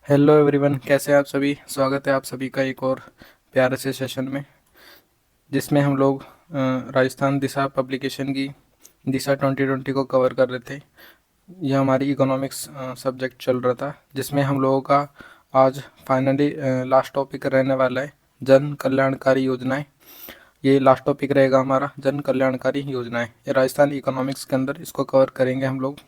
Hello everyone, कैसे हैं आप सभी। स्वागत है आप सभी का एक और प्यारे से सेशन में, जिसमें हम लोग राजस्थान दिशा पब्लिकेशन की दिशा 2020 को कवर कर रहे थे। यह हमारी इकोनॉमिक्स सब्जेक्ट चल रहा था, जिसमें हम लोगों का आज फाइनली लास्ट टॉपिक रहने वाला है जन कल्याणकारी योजनाएं। ये लास्ट टॉपिक रहेगा हमारा, जन कल्याणकारी योजनाएं। ये राजस्थान इकोनॉमिक्स के अंदर इसको कवर करेंगे हम लोग।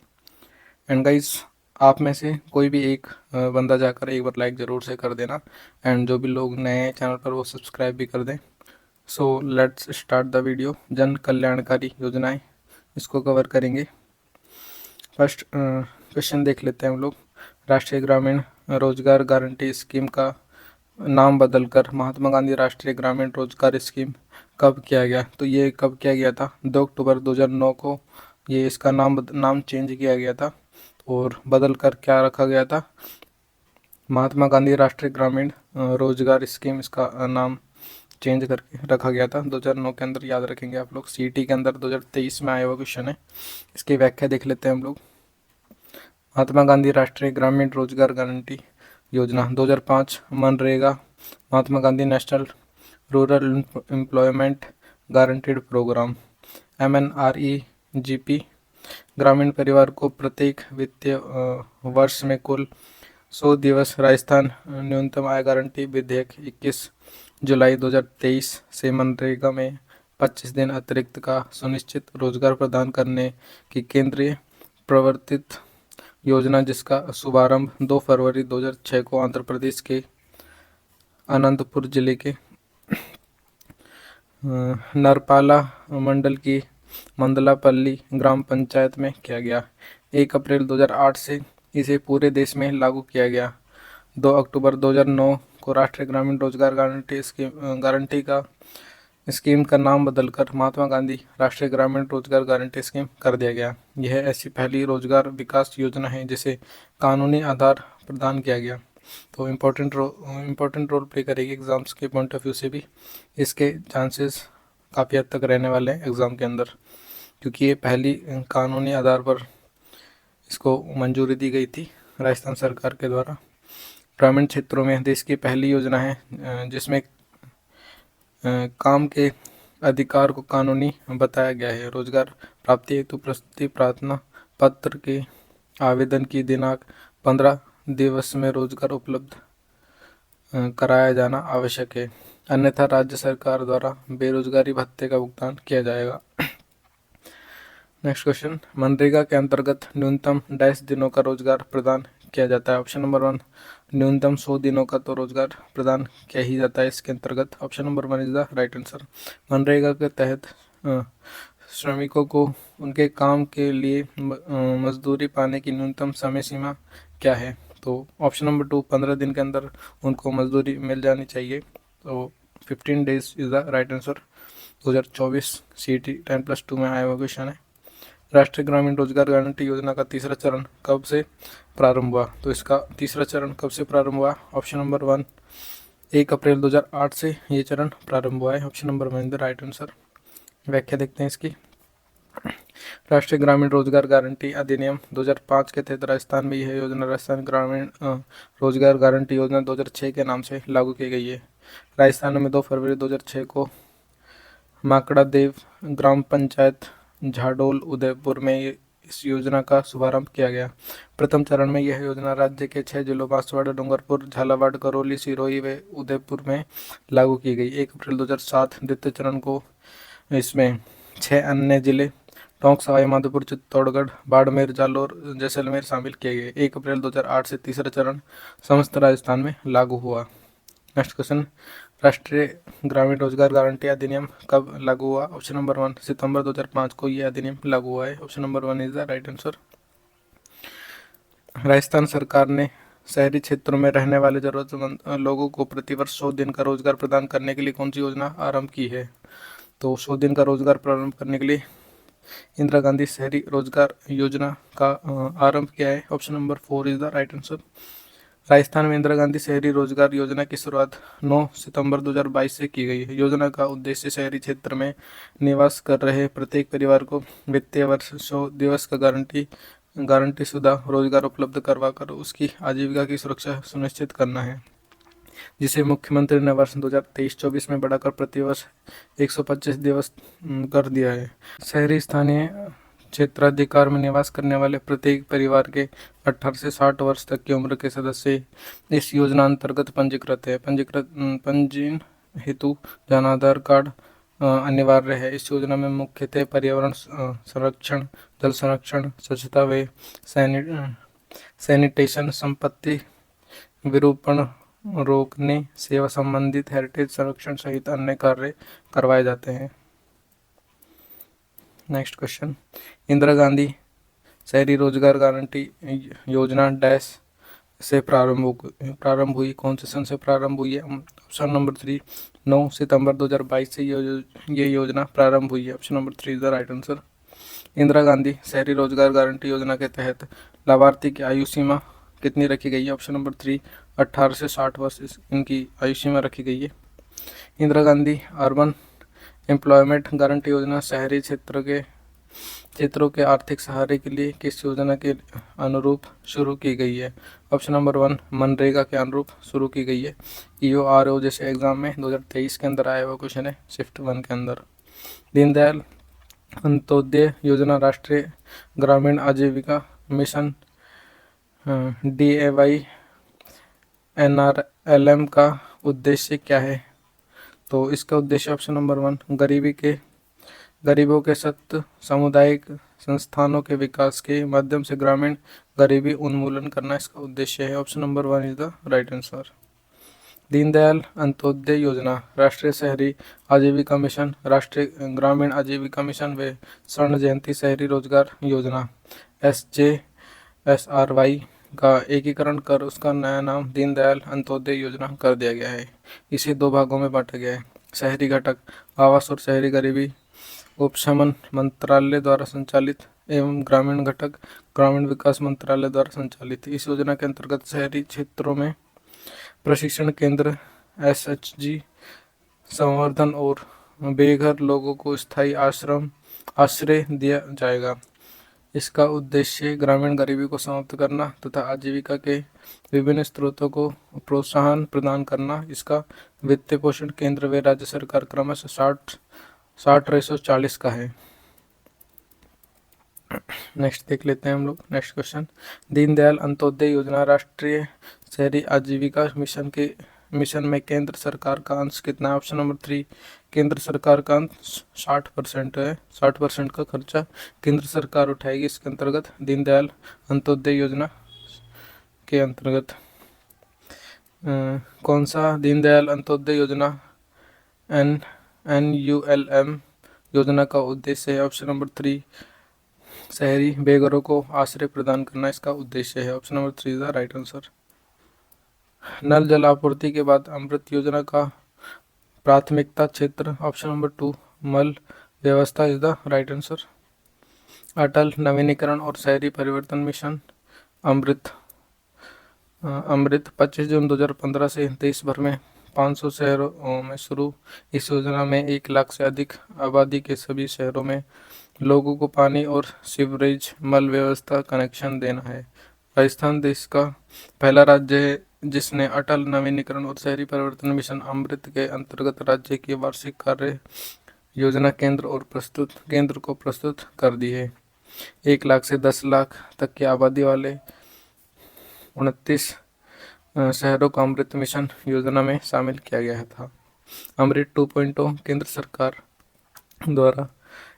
एंड गाइस, आप में से कोई भी एक बंदा जाकर एक बार लाइक ज़रूर से कर देना। एंड जो भी लोग नए हैं चैनल पर, वो सब्सक्राइब भी कर दें। So let's start the video. जन कल्याणकारी योजनाएं, इसको कवर करेंगे। फर्स्ट क्वेश्चन देख लेते हैं हम लोग। राष्ट्रीय ग्रामीण रोजगार गारंटी स्कीम का नाम बदलकर महात्मा गांधी राष्ट्रीय ग्रामीण रोजगार स्कीम कब किया गया? तो ये कब किया गया था? 2 अक्टूबर 2009 को ये इसका नाम चेंज किया गया था और बदल कर क्या रखा गया था? महात्मा गांधी राष्ट्रीय ग्रामीण रोजगार स्कीम इसका नाम चेंज करके रखा गया था 2009 के अंदर। याद रखेंगे आप लोग, सीईटी के अंदर 2023 में आया हुआ क्वेश्चन है। इसकी व्याख्या देख लेते हैं हम लोग। महात्मा गांधी राष्ट्रीय ग्रामीण रोजगार गारंटी योजना 2005 MNREGA Mahatma Gandhi national rural employment guaranteed programme MNREGP ग्रामीण परिवार को प्रत्येक वित्तीय वर्ष में कुल 100 दिवस राजस्थान न्यूनतम आय गारंटी विधेयक 21 जुलाई 2023 से मनरेगा में 25 दिन अतिरिक्त का सुनिश्चित रोजगार प्रदान करने की केंद्रीय प्रवर्तित योजना, जिसका शुभारंभ 2 फरवरी 2006 को आंध्र प्रदेश के अनंतपुर जिले के नरपाला मंडल की मंदलापल्ली ग्राम पंचायत में किया गया। 1 अप्रैल 2008 से इसे पूरे देश में लागू किया गया। 2 अक्टूबर 2009 को राष्ट्रीय ग्रामीण रोजगार गारंटी का स्कीम का नाम बदलकर महात्मा गांधी राष्ट्रीय ग्रामीण रोजगार गारंटी स्कीम कर दिया गया। यह ऐसी पहली रोजगार विकास योजना है जिसे कानूनी आधार प्रदान किया गया। तो इम्पोर्टेंट रोल प्ले करेगी एग्ज़ाम्स के पॉइंट ऑफ व्यू से भी। इसके चांसेस काफ़ी हद तक रहने वाले हैं एग्ज़ाम के अंदर, क्योंकि ये पहली कानूनी आधार पर इसको मंजूरी दी गई थी राजस्थान सरकार के द्वारा। ग्रामीण क्षेत्रों में देश की पहली योजना है जिसमें काम के अधिकार को कानूनी बताया गया है। रोजगार प्राप्ति हेतु प्रस्तुति प्रार्थना पत्र के आवेदन की दिनांक 15 दिवस में रोजगार उपलब्ध कराया जाना आवश्यक है, अन्यथा राज्य सरकार द्वारा बेरोजगारी भत्ते का भुगतान किया जाएगा। नेक्स्ट क्वेश्चन, मनरेगा के अंतर्गत न्यूनतम डैश दिनों का रोजगार प्रदान किया जाता है? ऑप्शन नंबर 1, न्यूनतम 100 दिनों का तो रोजगार प्रदान किया ही जाता है इसके अंतर्गत। Option number 1 is the right answer. MNREGA के तहत श्रमिकों को उनके काम के लिए मजदूरी पाने की न्यूनतम समय सीमा क्या है? तो ऑप्शन नंबर 2, 15 दिन के अंदर उनको मजदूरी मिल जानी चाहिए। तो 15 days is the right answer. 2024 CET 10+2 में आया हुआ क्वेश्चन है। राष्ट्रीय ग्रामीण रोजगार गारंटी योजना का तीसरा चरण कब से प्रारंभ हुआ? तो इसका तीसरा चरण कब से प्रारंभ हुआ? ऑप्शन नंबर 1, 1 अप्रैल 2008 से ये चरण प्रारंभ हुआ है। Option number 1 the right answer. व्याख्या देखते हैं इसकी। राष्ट्रीय ग्रामीण रोजगार गारंटी अधिनियम 2005 के तहत राजस्थान में यह योजना राजस्थान ग्रामीण रोजगार गारंटी योजना 2006 के नाम से लागू की गई है। राजस्थान में 2 फरवरी 2006 को माकड़ा देव ग्राम पंचायत झाडोल उदयपुर में इस योजना का शुभारंभ किया गया। प्रथम चरण में यह योजना राज्य के 6 जिलों बांसवाड़ा, डूंगरपुर, झालावाड़, करौली, सिरोही व उदयपुर में लागू की गई। 1 अप्रैल 2007 द्वितीय चरण को इसमें 6 अन्य जिले टोंक, सवाई माधोपुर, चित्तौड़गढ़, बाड़मेर, जालौर, जैसलमेर शामिल किए गए। 1 अप्रैल 2008 से तीसरा चरण समस्त राजस्थान में लागू हुआ। नेक्स्ट क्वेश्चन, राष्ट्रीय ग्रामीण रोजगार गारंटी अधिनियम कब लागू हुआ? ऑप्शन नंबर 1, सितंबर 2005 को यह अधिनियम लागू हुआ है। Option number 1 is the right answer. Rajasthan सरकार ने शहरी क्षेत्रों में रहने वाले जरूरतमंद लोगों को प्रतिवर्ष 100 दिन का रोजगार प्रदान करने के लिए कौन सी योजना आरंभ की है? तो 100 दिन का रोजगार प्रारंभ करने के लिए इंदिरा गांधी शहरी रोजगार योजना का आरंभ किया है। Option number 4 is the right answer. Rajasthan में इंदिरा गांधी शहरी रोजगार योजना की शुरुआत 9 सितंबर 2022 से की गई है। योजना का उद्देश्य शहरी क्षेत्र में निवास कर रहे प्रत्येक परिवार को वित्तीय वर्ष 100 दिवस का गारंटी गारंटीशुदा रोजगार उपलब्ध करवाकर उसकी आजीविका की सुरक्षा सुनिश्चित करना है, जिसे मुख्यमंत्री ने वर्ष 2023-24 में बढ़ाकर प्रतिवर्ष 125 दिवस कर दिया है। शहरी स्थानीय क्षेत्राधिकार में निवास करने वाले प्रत्येक परिवार के 18 से 60 वर्ष तक की उम्र के सदस्य इस योजना अंतर्गत पंजीकृत है। पंजीयन हेतु जन आधार कार्ड अनिवार्य है। इस योजना में मुख्यतः पर्यावरण संरक्षण, जल संरक्षण, स्वच्छता व सैनिटेशन, संपत्ति विरूपण रोकने, सेवा संबंधित हेरिटेज संरक्षण सहित अन्य कार्य करवाए जाते हैं। नेक्स्ट क्वेश्चन, इंदिरा गांधी शहरी रोजगार गारंटी योजना डैश से प्रारंभ हुई, कौन से सन से प्रारंभ हुई है? ऑप्शन नंबर 3, 9 सितंबर 2022 से ये योजना प्रारंभ हुई है। Option number 3 is the right answer. Indira Gandhi शहरी रोजगार गारंटी योजना के तहत लाभार्थी की आयु सीमा कितनी रखी गई है? ऑप्शन नंबर 3, 18 से 60 वर्ष इनकी आयु सीमा रखी गई है। Indira Gandhi urban employment guarantee योजना शहरी क्षेत्रों के आर्थिक सहारे के लिए किस योजना के अनुरूप शुरू की गई है? ऑप्शन नंबर 1, मनरेगा के अनुरूप शुरू की गई है। EORO जैसे एग्जाम में 2023 के अंदर आया हुआ क्वेश्चन है, शिफ्ट 1 के अंदर। दीनदयाल अंत्योदय योजना राष्ट्रीय ग्रामीण आजीविका मिशन DAY NRLM का उद्देश्य क्या है? तो इसका उद्देश्य ऑप्शन नंबर 1, गरीबों के सख्त सामुदायिक संस्थानों के विकास के माध्यम से ग्रामीण गरीबी उन्मूलन करना इसका उद्देश्य है। Option number 1 is the right answer. Deendayal Antyodaya योजना राष्ट्रीय शहरी आजीविका मिशन, राष्ट्रीय ग्रामीण आजीविका मिशन व स्वर्ण जयंती शहरी रोजगार योजना SJSRY का एकीकरण कर उसका नया नाम दीनदयाल अंत्योदय योजना कर दिया गया है। इसे 2 भागों में बांटा गया है। शहरी घटक आवास और शहरी गरीबी उपशमन मंत्रालय द्वारा संचालित एवं ग्रामीण घटक ग्रामीण विकास मंत्रालय द्वारा संचालित। इस योजना के अंतर्गत शहरी क्षेत्रों में प्रशिक्षण केंद्र SHG संवर्धन और बेघर लोगों को स्थायी आश्रय दिया जाएगा। इसका उद्देश्य ग्रामीण गरीबी को समाप्त करना तथा आजीविका के विभिन्न स्रोतों को प्रोत्साहन प्रदान करना। इसका वित्तीय पोषण केंद्र व राज्य सरकार क्रमशः 60-40 का है। नेक्स्ट देख लेते हैं हम लोग। नेक्स्ट क्वेश्चन, दीनदयाल अंत्योदय योजना राष्ट्रीय शहरी आजीविका मिशन में केंद्र सरकार का अंश कितना है? ऑप्शन नंबर 3, केंद्र सरकार का अंश 60% है। 60% का खर्चा केंद्र सरकार उठाएगी इसके अंतर्गत दीनदयाल अंत्योदय योजना के अंतर्गत। कौन सा दीनदयाल अंत्योदय योजना NULM योजना का उद्देश्य है? ऑप्शन नंबर 3, शहरी बेघरों को आश्रय प्रदान करना इसका उद्देश्य है। Option number 3 is the right answer. नल जल आपूर्ति के बाद अमृत योजना का प्राथमिकता क्षेत्र? ऑप्शन नंबर 2, मल व्यवस्था इज द राइट आंसर। अटल नवीनीकरण और शहरी परिवर्तन मिशन अमृत 25 जून 2015 से देश भर में 500 शहरों में शुरू। इस योजना में 1 लाख से अधिक आबादी के सभी शहरों में लोगों को पानी और सीवरेज मल व्यवस्था कनेक्शन देना है। राजस्थान देश का पहला राज्य है जिसने अटल नवीनीकरण और शहरी परिवर्तन मिशन अमृत के अंतर्गत राज्य की वार्षिक कार्य योजना केंद्र को प्रस्तुत कर दी है। 1 लाख से 10 लाख तक की आबादी वाले 29 शहरों को अमृत मिशन योजना में शामिल किया गया था। अमृत 2.0 केंद्र सरकार द्वारा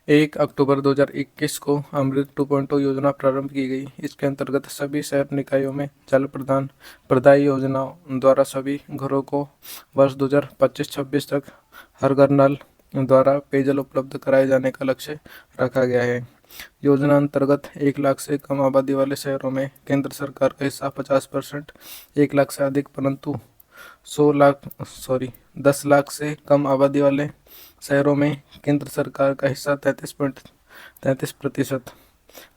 1 अक्टूबर 2021 को अमृत 2.0 योजना प्रारंभ की गई। इसके अंतर्गत सभी शहर निकायों में जल प्रदाय योजनाओं द्वारा सभी घरों को वर्ष 2025-26 तक हर घर नल द्वारा पेयजल उपलब्ध कराए जाने का लक्ष्य रखा गया है। योजना अंतर्गत 1 लाख से कम आबादी वाले शहरों में केंद्र सरकार का हिस्सा 50%, 1 लाख से अधिक परंतु 10 लाख से कम आबादी वाले शहरों में केंद्र सरकार का हिस्सा 33%,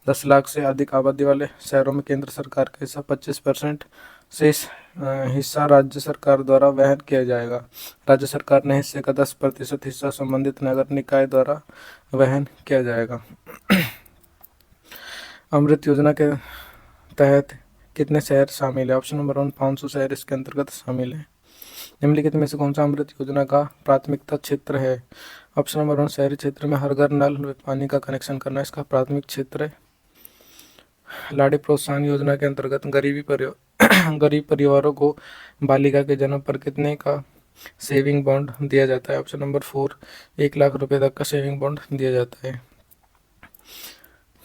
10 लाख से अधिक आबादी वाले शहरों में केंद्र सरकार का हिस्सा 25%, शेष हिस्सा राज्य सरकार द्वारा वहन किया जाएगा। राज्य सरकार ने हिस्से का 10% हिस्सा संबंधित नगर निकाय द्वारा वहन किया जाएगा। अमृत योजना के तहत कितने शहर शामिल है? ऑप्शन नंबर 1 500 शहर इसके अंतर्गत शामिल है। निम्नलिखित में से कौन सा अमृत योजना का प्राथमिकता क्षेत्र है? ऑप्शन नंबर 1 शहरी क्षेत्र में हर घर नल में पानी का कनेक्शन करना इसका प्राथमिक क्षेत्र है। लाड़ी प्रोत्साहन योजना के अंतर्गत गरीब परिवारों को बालिका के जन्म पर कितने का सेविंग बॉन्ड दिया जाता है? ऑप्शन नंबर 4 1 लाख रुपए तक का सेविंग बॉन्ड दिया जाता है।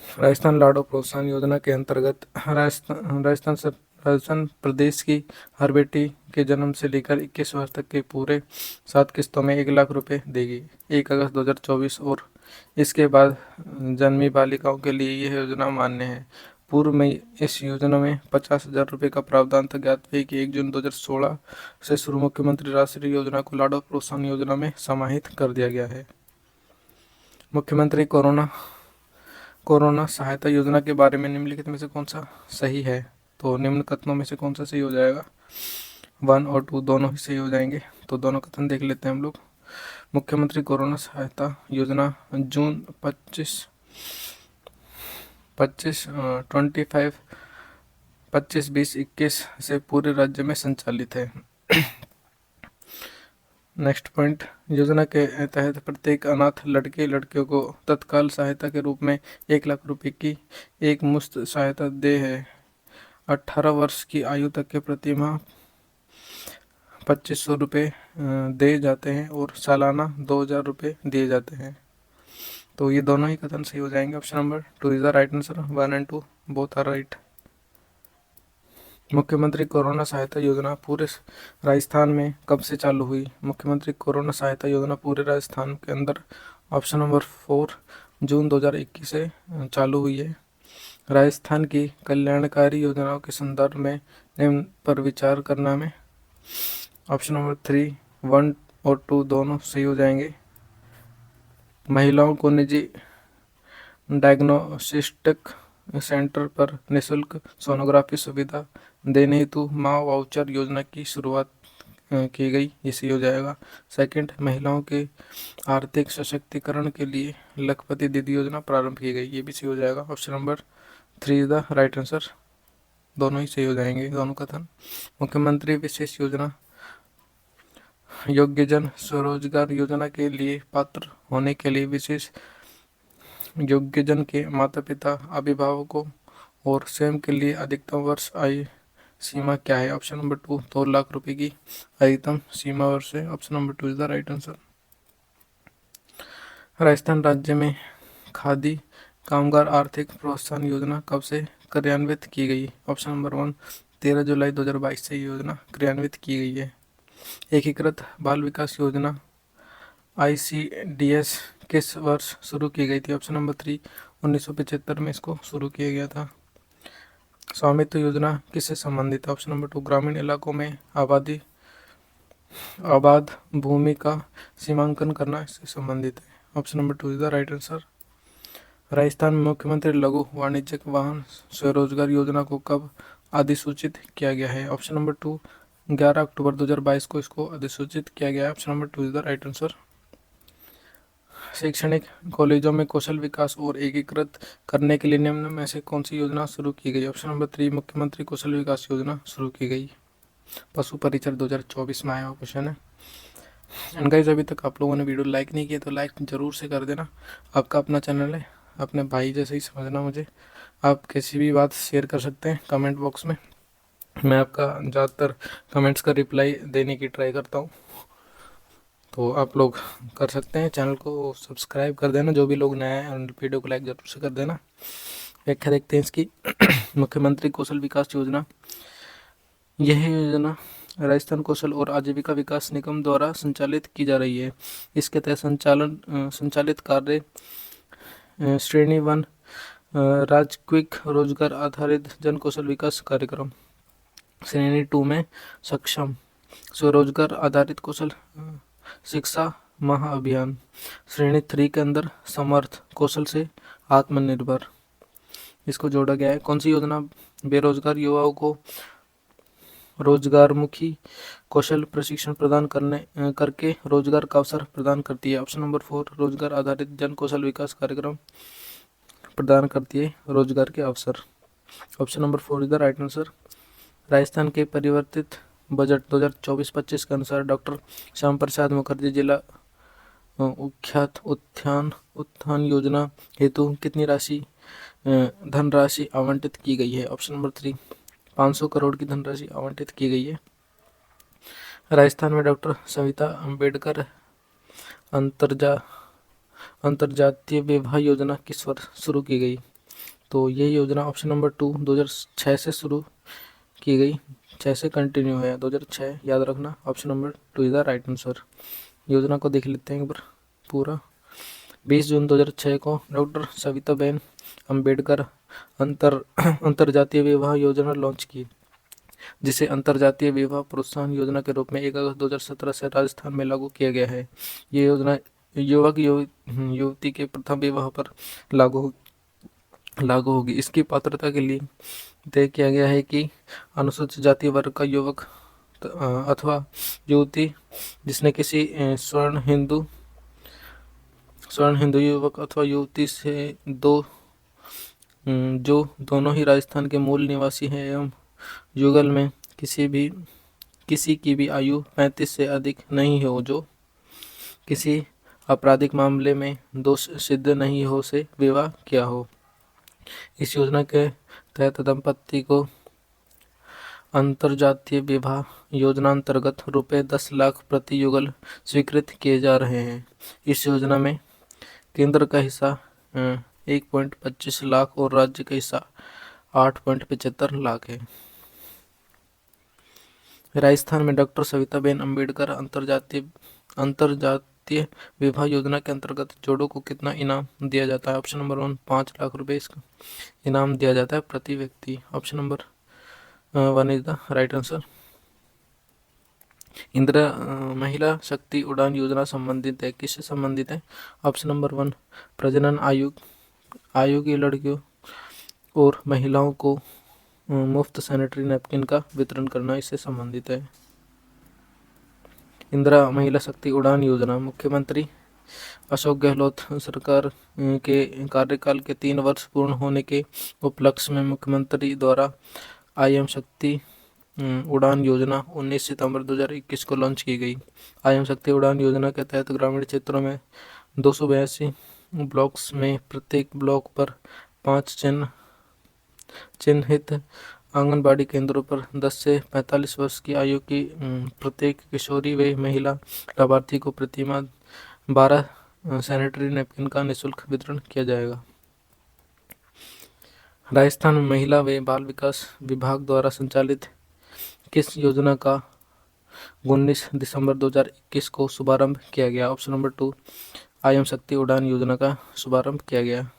राजस्थान लाड़ो प्रोत्साहन योजना के अंतर्गत राजस्थान प्रदेश की हर बेटी के जन्म से लेकर 21 वर्ष तक के पूरे 7 किस्तों में 1 लाख रुपए देगी 1 अगस्त 2024 और इसके बाद जन्मी बालिकाओं के लिए यह योजना मान्य है। पूर्व में इस योजना में 50,000 रुपये का प्रावधान था। ज्ञात है कि 1 जून 2016 से शुरू मुख्यमंत्री राष्ट्रीय योजना को लाड़ो प्रोत्साहन योजना में समाहित कर दिया गया है। मुख्यमंत्री कोरोना सहायता योजना के बारे में निम्नलिखित में से कौन सा सही है? तो निम्न कथनों में से कौन सा सही हो जाएगा? 1 और 2 दोनों ही सही हो जाएंगे। तो दोनों कथन देख लेते हैं हम लोग। मुख्यमंत्री कोरोना सहायता योजना जून 25-20-21 से पूरे राज्य में संचालित है। नेक्स्ट पॉइंट, योजना के तहत प्रत्येक अनाथ लड़के लड़कियों को तत्काल सहायता के रूप में 1 लाख रुपए की एक मुश्त सहायता दे है। 18 वर्ष की आयु तक के प्रति माह 2500 रुपये दे जाते हैं और सालाना 2000 रुपये दिए जाते हैं। तो ये दोनों ही कथन सही हो जाएंगे। Option number 2 is the right answer. 1 and 2 both are right. मुख्यमंत्री कोरोना सहायता योजना पूरे राजस्थान में कब से चालू हुई? मुख्यमंत्री कोरोना सहायता योजना पूरे राजस्थान के अंदर ऑप्शन नंबर 4 जून 2021 से चालू हुई है। राजस्थान की कल्याणकारी योजनाओं के संदर्भ में निम्न पर विचार करना में ऑप्शन नंबर 3 1 और 2 दोनों सही हो जाएंगे। महिलाओं को निजी डायग्नोस्टिक सेंटर पर निःशुल्क सोनोग्राफी सुविधा देने हेतु माँ वाउचर योजना की शुरुआत की गई, ये सही हो जाएगा। सेकंड, महिलाओं के आर्थिक सशक्तिकरण के लिए लखपति दीदी योजना प्रारंभ की गई, ये भी सही हो जाएगा। Option number 3 is the right answer. दोनों ही सही हो जाएंगे, दोनों कथन। मुख्यमंत्री विशेष योजना योग्यजन स्वरोजगार योजना के लिए पात्र होने के लिए विशेष योग्यजन के माता पिता अभिभावकों और स्वयं के लिए अधिकतम वर्ष आयु सीमा क्या है? ऑप्शन नंबर 2 2 लाख रुपए की अधिकतम सीमा वर्ष है। Option number 2 is the right answer. Rajasthan राज्य में खादी कामगार आर्थिक प्रोत्साहन योजना कब से क्रियान्वित की गई? ऑप्शन नंबर 1 13 जुलाई 2022 से योजना क्रियान्वित की गई है। एकीकृत बाल विकास योजना ICDS किस वर्ष शुरू की गई थी? ऑप्शन नंबर 3 1975 में इसको शुरू किया गया था। स्वामित्व योजना किससे संबंधित है? ऑप्शन नंबर 2 ग्रामीण इलाकों में आबाद भूमि का सीमांकन करना इससे संबंधित है। Option number 2 is the right answer. Rajasthan में मुख्यमंत्री लघु वाणिज्यिक वाहन स्वरोजगार योजना को कब अधिसूचित किया गया है? ऑप्शन नंबर 2 11 अक्टूबर 2022 को इसको अधिसूचित किया गया है। Option number 2 is the right answer. शैक्षणिक कॉलेजों में कौशल विकास और एकीकृत करने के लिए निम्न में से कौन सी योजना शुरू की गई? ऑप्शन नंबर 3 मुख्यमंत्री कौशल विकास योजना शुरू की गई। पशु परिचर 2024 में आया हुआ क्वेश्चन है। एंड गाइस, अभी तक आप लोगों ने वीडियो लाइक नहीं किया तो लाइक जरूर से कर देना। आपका अपना चैनल है, अपने भाई जैसे ही समझना मुझे। आप किसी भी बात शेयर कर सकते हैं कमेंट बॉक्स में। मैं आपका ज़्यादातर कमेंट्स का रिप्लाई देने की ट्राई करता हूँ, तो आप लोग कर सकते हैं। चैनल को सब्सक्राइब कर देना जो भी लोग नए हैं, और वीडियो को लाइक जरूर से कर देना। व्याख्या देखते हैं इसकी। मुख्यमंत्री कौशल विकास योजना, यह योजना राजस्थान कौशल और आजीविका विकास निगम द्वारा संचालित की जा रही है। इसके तहत संचालित कार्य श्रेणी 1 राजक्विक रोजगार आधारित जन कौशल विकास कार्यक्रम, श्रेणी 2 में सक्षम स्वरोजगार आधारित कौशल शिक्षा महाअभियान, श्रेणी 3 के अंदर समर्थ कौशल से आत्मनिर्भर, इसको जोड़ा गया है। कौन सी योजना बेरोजगार युवाओं को रोजगारमुखी कौशल प्रशिक्षण प्रदान करके रोजगार का अवसर प्रदान करती है? ऑप्शन नंबर 4 रोजगार आधारित जन कौशल विकास कार्यक्रम प्रदान करती है रोजगार के अवसर। Option number 4 is the right answer. Rajasthan के परिवर्तित बजट 2024-25 के अनुसार डॉक्टर श्याम प्रसाद मुखर्जी जिला उख्यात उत्थान योजना हेतु कितनी धनराशि आवंटित की गई है। ऑप्शन नंबर 3 500 करोड़ की धनराशि आवंटित की गई है। राजस्थान में डॉक्टर सविता अम्बेडकर अंतर्जातीय विवाह योजना किस वर्ष शुरू की गई। तो ये योजना ऑप्शन नंबर 2 2006 से शुरू की गई, 6 से कंटिन्यू है, 2006 याद रखना। Option number 2 is the right answer. योजना को देख लेते हैं एक बार पूरा। 20 जून 2006 को डॉक्टर सविताबेन अम्बेडकर अंतर्जातीय विवाह योजना लॉन्च की, जिसे अंतर्जातीय विवाह प्रोत्साहन योजना के रूप में 1 अगस्त 2017 से राजस्थान में लागू किया गया है। ये योजना युवक युवती के प्रथम विवाह पर लागू होगी। इसकी पात्रता के लिए तय किया गया है कि अनुसूचित जाति वर्ग का युवक अथवा युवती जिसने किसी स्वर्ण हिंदू युवक अथवा युवती से जो दोनों ही राजस्थान के मूल निवासी हैं एवं युगल में किसी की भी आयु 35 से अधिक नहीं हो, जो किसी आपराधिक मामले में दोष सिद्ध नहीं हो से विवाह किया हो। इस योजना के तहत दंपति को अंतर्जातीय विवाह योजना अंतर्गत रुपये 10 लाख प्रति युगल स्वीकृत किए जा रहे हैं। इस योजना में केंद्र का हिस्सा 1.25 लाख और राज्य का हिस्सा 8.75 लाख है। राजस्थान में डॉक्टर सविताबेन अम्बेडकर अंतर्जातीय विवाह योजना के अंतर्गत जोड़ों को कितना इनाम दिया जाता है। ऑप्शन नंबर 1 5 लाख रुपए इसका इनाम दिया जाता है प्रति व्यक्ति। Option number 1 is the right answer. Indira महिला शक्ति उड़ान योजना संबंधित है, किससे संबंधित है। ऑप्शन नंबर 1 प्रजनन आयु की लड़कियों और महिलाओं को मुफ्त सैनिटरी नैपकिन का वितरण करना इससे संबंधित है। इंदिरा महिला शक्ति उड़ान योजना मुख्यमंत्री अशोक गहलोत सरकार के कार्यकाल के 3 वर्ष पूर्ण होने के उपलक्ष्य में मुख्यमंत्री द्वारा आईएम शक्ति उड़ान योजना 19 सितंबर 2021 को लॉन्च की गई। आईएम शक्ति उड़ान योजना के तहत ग्रामीण क्षेत्रों में 282 ब्लॉक्स में प्रत्येक ब्लॉक पर 5 चिन्हित आंगनबाड़ी केंद्रों पर 10 से 45 वर्ष की आयु की प्रत्येक किशोरी व महिला लाभार्थी को प्रति माह 12 सैनिटरी नैपकिन का निःशुल्क वितरण किया जाएगा। राजस्थान में महिला व बाल विकास विभाग द्वारा संचालित किस योजना का 19 दिसंबर 2021 को शुभारंभ किया गया। ऑप्शन नंबर 2 आईएम शक्ति उड़ान योजना का शुभारंभ किया गया।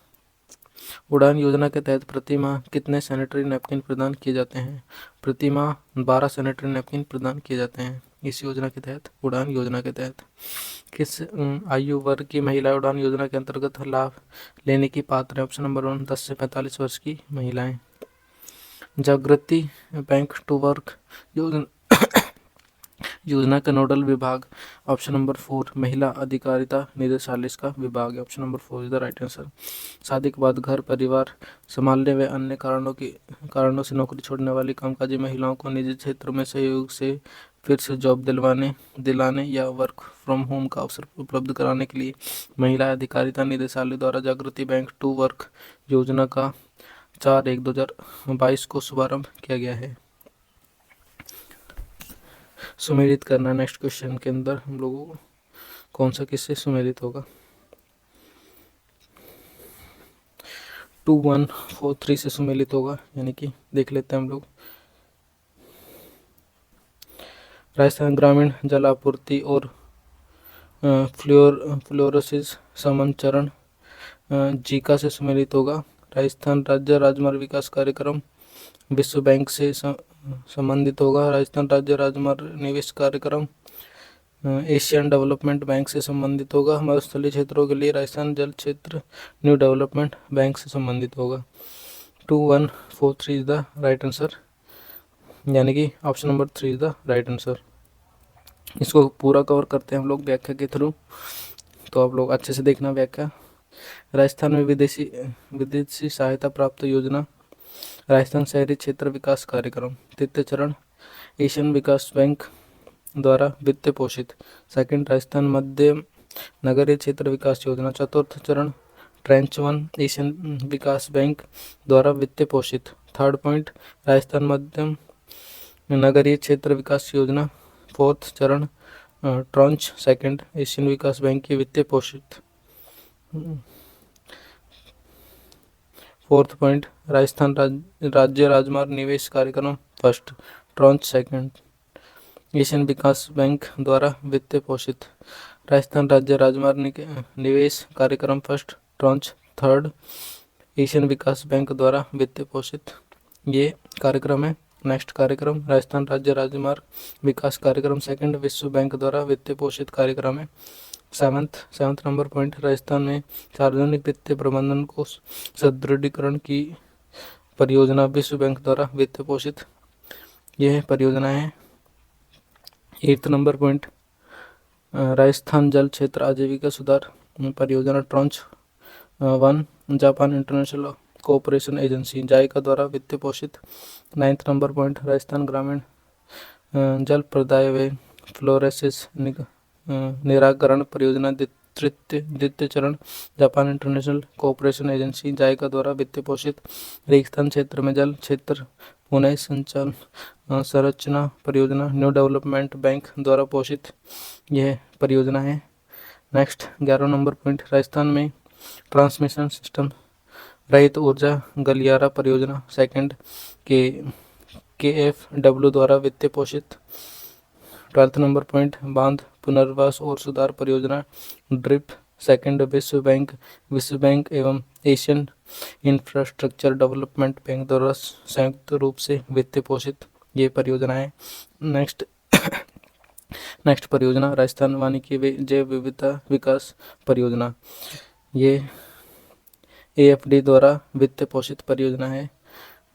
उड़ान योजना के तहत प्रति माह कितने सैनिटरी नैपकिन प्रदान किए जाते हैं। प्रति माह 12 सैनिटरी नैपकिन प्रदान किए जाते हैं इस योजना के तहत। उड़ान योजना के तहत किस आयु वर्ग की महिला उड़ान योजना के अंतर्गत लाभ लेने की पात्र है। ऑप्शन नंबर 1 10 से 45 वर्ष की महिलाएं। जागृति बैंक टू वर्क योजना का नोडल विभाग। ऑप्शन नंबर 4 महिला अधिकारिता निदेशालय का विभाग है। Option number 4 is the right answer. शादी के बाद घर परिवार संभालने व अन्य कारणों से नौकरी छोड़ने वाली कामकाजी महिलाओं को निजी क्षेत्र में सहयोग से फिर से जॉब दिलाने या वर्क फ्रॉम होम का अवसर उपलब्ध कराने के लिए महिला अधिकारिता निदेशालय द्वारा जागृति बैंक टू वर्क योजना का 4/1/2022 को शुभारंभ किया गया है। सुमेलित करना नेक्स्ट क्वेश्चन के अंदर हम लोगों को कौन सा किससे सुमेलित होगा। 2143 से सुमेलित होगा, यानी कि देख लेते हैं हम लोग। राजस्थान ग्रामीण जल आपूर्ति और फ्लोरोसिस समन चरण जीका से सुमेलित होगा। राजस्थान राज्य राजमार्ग विकास कार्यक्रम विश्व बैंक से संबंधित होगा। राजस्थान राज्य राजमार्ग निवेश कार्यक्रम एशियन डेवलपमेंट बैंक से संबंधित होगा। मरुस्थलीय क्षेत्रों के लिए राजस्थान जल क्षेत्र न्यू डेवलपमेंट बैंक से संबंधित होगा। 2143 इज द राइट आंसर, यानी कि option number 3 is the right answer. इसको पूरा कवर करते हैं हम लोग व्याख्या के थ्रू, तो आप लोग अच्छे से देखना व्याख्या। राजस्थान में विदेशी विदेशी सहायता प्राप्त योजना, राजस्थान शहरी क्षेत्र विकास कार्यक्रम। तृतीय चरण एशियन विकास बैंक द्वारा वित्त पोषित। सेकंड राजस्थान मध्य नगरीय क्षेत्र विकास योजना। चतुर्थ चरण ट्रेंच 1 एशियन विकास बैंक द्वारा वित्त पोषित। थर्ड पॉइंट राजस्थान मध्यम नगरीय क्षेत्र विकास योजना। फोर्थ चरण ट्रांच सेकंड एशियन विकास बैंक की वित्तीय पोषित। फोर्थ पॉइंट राजस्थान राज्य राजमार्ग निवेश कार्यक्रम फर्स्ट, ट्रांच सेकंड एशियन विकास बैंक द्वारा वित्तीय पोषित। राजस्थान राज्य राजमार्ग निवेश कार्यक्रम फर्स्ट, ट्रांच थर्ड एशियन विकास बैंक द्वारा वित्तीय पोषित ये कार्यक्रम है। नेक्स्ट कार्यक्रम राजस्थान राज्य राजमार्ग विकास कार्यक्रम सेकंड विश्व बैंक द्वारा वित्तीय पोषित कार्यक्रम है। सेवंथ नंबर पॉइंट राजस्थान में सार्वजनिक वित्तीय प्रबंधन को सुदृढ़ीकरण की परियोजना विश्व बैंक द्वारा वित्तीय पोषित यह परियोजना है। 8th नंबर पॉइंट राजस्थान जल क्षेत्र आजीविका सुधार परियोजना tranche 1 Japan international cooperation agency JICA द्वारा वित्तीय पोषित। 9th नंबर पॉइंट राजस्थान ग्रामीण जल प्रदाय व फ्लोरेसिस निराकरण परियोजना द्वितीय चरण Japan international cooperation agency JICA द्वारा वित्तीय पोषित। रेगिस्तान क्षेत्र में जल क्षेत्र पुनः संचालन संरचना परियोजना न्यू डेवलपमेंट बैंक द्वारा पोषित यह परियोजना है। नेक्स्ट 11 नंबर पॉइंट राजस्थान में ट्रांसमिशन सिस्टम रहित ऊर्जा गलियारा परियोजना सेकंड KFW द्वारा वित्तीय पोषित। 12th नंबर पॉइंट बांध पुनर्वास और सुधार परियोजना ड्रिप सेकंड विश्व बैंक एवं एशियन इंफ्रास्ट्रक्चर डेवलपमेंट बैंक द्वारा संयुक्त रूप से वित्तीय पोषित ये परियोजना है। नेक्स्ट परियोजना राजस्थान वानिकी व जैव विविधता विकास परियोजना ये AFD द्वारा वित्त पोषित परियोजना है।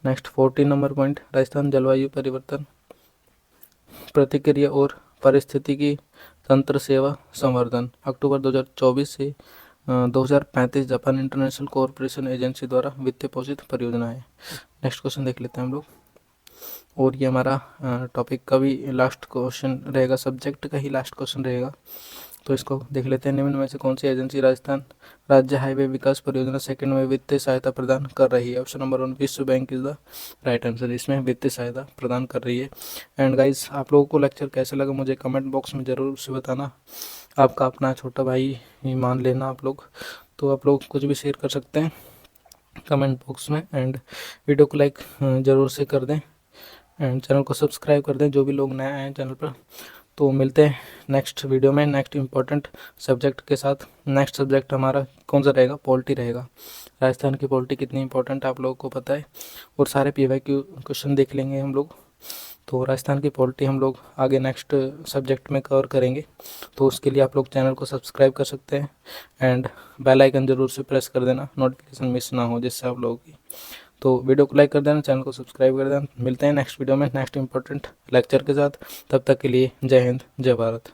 नेक्स्ट 14 नंबर पॉइंट राजस्थान जलवायु परिवर्तन प्रतिक्रिया और पारिस्थितिकी तंत्र सेवा संवर्धन अक्टूबर 2024 से 2035 जापान इंटरनेशनल कोऑपरेशन एजेंसी द्वारा वित्तीय पोषित परियोजना है। नेक्स्ट क्वेश्चन देख लेते हैं हम लोग और ये हमारा टॉपिक का भी लास्ट क्वेश्चन रहेगा, सब्जेक्ट का ही लास्ट क्वेश्चन रहेगा। तो इसको देख लेते हैं। निम्न में से कौन सी एजेंसी राजस्थान राज्य हाईवे विकास परियोजना सेकंड में वित्तीय सहायता प्रदान कर रही है? ऑप्शन नंबर 1 विश्व bank is the right answer, इसमें वित्तीय सहायता प्रदान कर रही है। एंड गाइस आप लोगों को लेक्चर कैसा लगा मुझे कमेंट बॉक्स में ज़रूर से बताना। आपका अपना छोटा भाई ही मान लेना आप लोग, तो आप लोग कुछ भी शेयर कर सकते हैं कमेंट बॉक्स में। एंड वीडियो को लाइक ज़रूर से कर दें एंड चैनल को सब्सक्राइब कर दें जो भी लोग नए आए हैं चैनल पर। तो मिलते हैं नेक्स्ट वीडियो में नेक्स्ट इंपॉर्टेंट सब्जेक्ट के साथ। नेक्स्ट सब्जेक्ट हमारा कौन सा रहेगा? पॉलिटी रहेगा। राजस्थान की पॉलिटी कितनी इंपॉर्टेंट आप लोगों को पता है और सारे PYQ क्वेश्चन देख लेंगे हम लोग। तो राजस्थान की पॉलिटी हम लोग आगे नेक्स्ट सब्जेक्ट में कवर करेंगे। तो उसके लिए आप लोग चैनल को सब्सक्राइब कर सकते हैं एंड बेल आइकन ज़रूर से प्रेस कर देना, नोटिफिकेशन मिस ना हो जिससे आप लोगों की। तो वीडियो को लाइक कर देना, चैनल को सब्सक्राइब कर देना। मिलते हैं नेक्स्ट वीडियो में नेक्स्ट इंपॉर्टेंट लेक्चर के साथ। तब तक के लिए जय हिंद जय भारत।